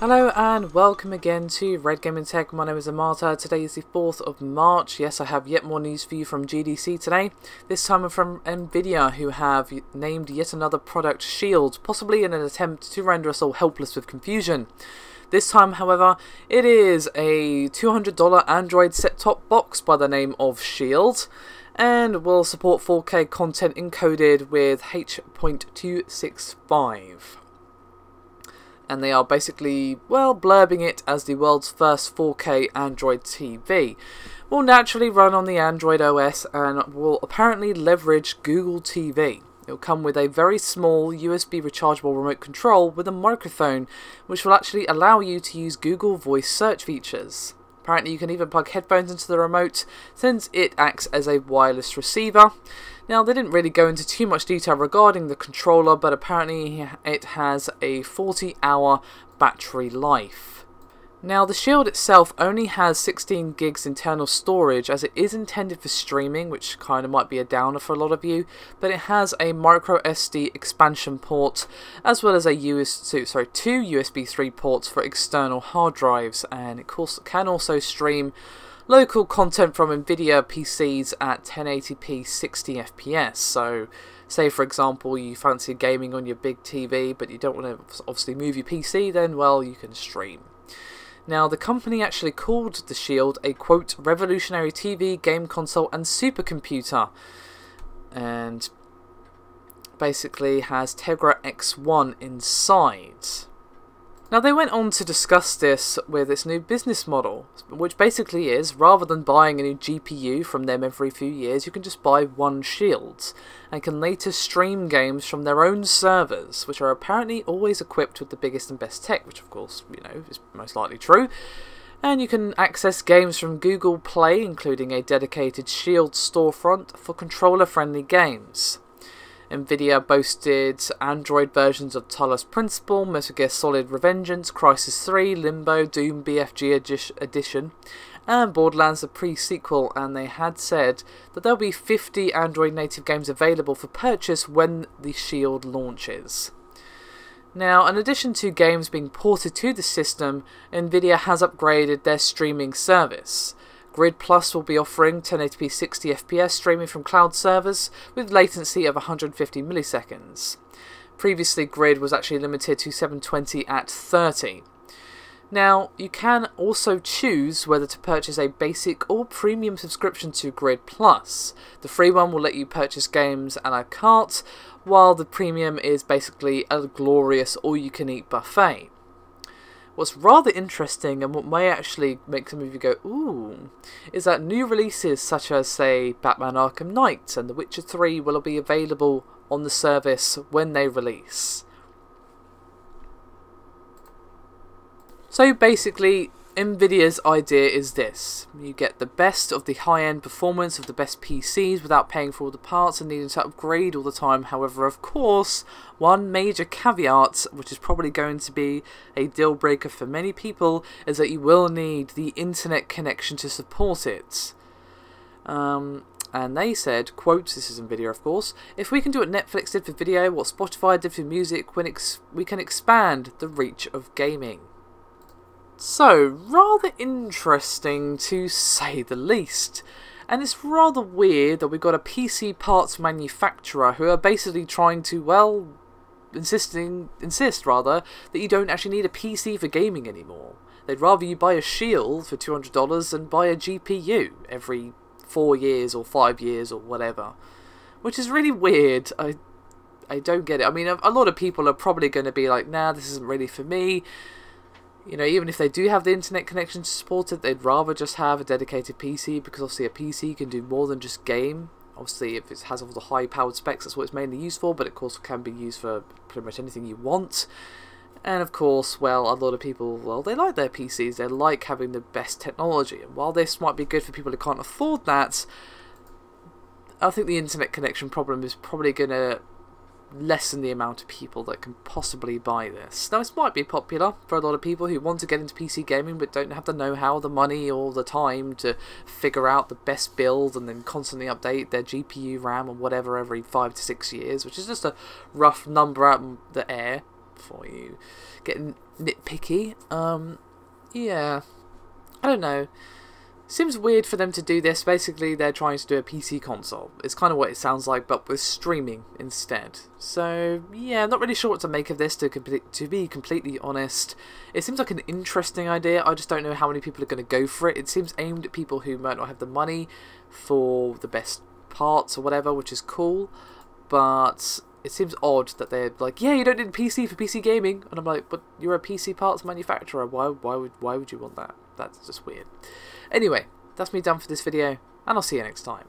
Hello and welcome again to Red Gaming Tech. My name is Amata. Today is the 4th of March. Yes, I have yet more news for you from GDC today. This time from Nvidia, who have named yet another product Shield, possibly in an attempt to render us all helpless with confusion. This time, however, it is a $200 Android set-top box by the name of Shield, and will support 4K content encoded with H.265. And they are basically, well, blurbing it as the world's first 4K Android TV. Will naturally run on the Android OS and will apparently leverage Google TV. It will come with a very small USB rechargeable remote control with a microphone, which will actually allow you to use Google Voice search features. Apparently you can even plug headphones into the remote, since it acts as a wireless receiver. Now, they didn't really go into too much detail regarding the controller, but apparently it has a 40-hour battery life. Now, the Shield itself only has 16 gigs internal storage, as it is intended for streaming, which kind of might be a downer for a lot of you, but it has a micro SD expansion port, as well as two USB 3 ports for external hard drives, and it can also stream local content from Nvidia PCs at 1080p 60 FPS. So, say for example you fancy gaming on your big TV, but you don't want to obviously move your PC, then well, you can stream. Now, the company actually called the Shield a, quote, revolutionary TV, game console and supercomputer, and basically has Tegra X1 inside. Now, they went on to discuss this with its new business model, which basically is, rather than buying a new GPU from them every few years, you can just buy one Shield, and can later stream games from their own servers, which are apparently always equipped with the biggest and best tech, which of course, you know, is most likely true. And you can access games from Google Play, including a dedicated Shield storefront for controller-friendly games. Nvidia boasted Android versions of Talos Principle, Metal Gear Solid Revengeance, Crysis 3, Limbo, Doom BFG Edition, and Borderlands the pre-sequel, and they had said that there'll be 50 Android native games available for purchase when the Shield launches. Now, in addition to games being ported to the system, Nvidia has upgraded their streaming service. Grid Plus will be offering 1080p 60 FPS streaming from cloud servers with latency of 150 milliseconds. Previously, Grid was actually limited to 720 at 30. Now, you can also choose whether to purchase a basic or premium subscription to Grid Plus. The free one will let you purchase games a la carte, while the premium is basically a glorious all-you-can-eat buffet. What's rather interesting, and what may actually make some of you go, ooh, is that new releases such as, say, Batman Arkham Knight and The Witcher 3 will be available on the service when they release. So basically, Nvidia's idea is this: you get the best of the high-end performance of the best PCs without paying for all the parts and needing to upgrade all the time. However, of course, one major caveat, which is probably going to be a deal breaker for many people, is that you will need the internet connection to support it. And they said, quote, this is Nvidia of course, if we can do what Netflix did for video, what Spotify did for music, we can expand the reach of gaming. So, rather interesting to say the least. And it's rather weird that we've got a PC parts manufacturer who are basically trying to, well, insist that you don't actually need a PC for gaming anymore. They'd rather you buy a Shield for $200 than buy a GPU every 4 years or 5 years or whatever. Which is really weird. I don't get it. I mean, a lot of people are probably going to be like, nah, this isn't really for me. You know, even if they do have the internet connection to support it, they'd rather just have a dedicated PC, because obviously a PC can do more than just game. Obviously, if it has all the high-powered specs, that's what it's mainly used for, but of course it can be used for pretty much anything you want. And of course, well, a lot of people, well, they like their PCs, they like having the best technology. And while this might be good for people who can't afford that, I think the internet connection problem is probably going to lessen the amount of people that can possibly buy this. Now, this might be popular for a lot of people who want to get into PC gaming but don't have the know-how, the money or the time to figure out the best build and then constantly update their GPU, RAM or whatever every 5 to 6 years, which is just a rough number out in the air. for you. Getting nitpicky. Yeah, I don't know. Seems weird for them to do this. Basically, they're trying to do a PC console. It's kind of what it sounds like, but with streaming instead. So, yeah, I'm not really sure what to make of this, to be completely honest. It seems like an interesting idea. I just don't know how many people are going to go for it. It seems aimed at people who might not have the money for the best parts or whatever, which is cool. But it seems odd that they're like, yeah, you don't need a PC for PC gaming. And I'm like, but you're a PC parts manufacturer. Why would you want that? That's just weird. Anyway, that's me done for this video, and I'll see you next time.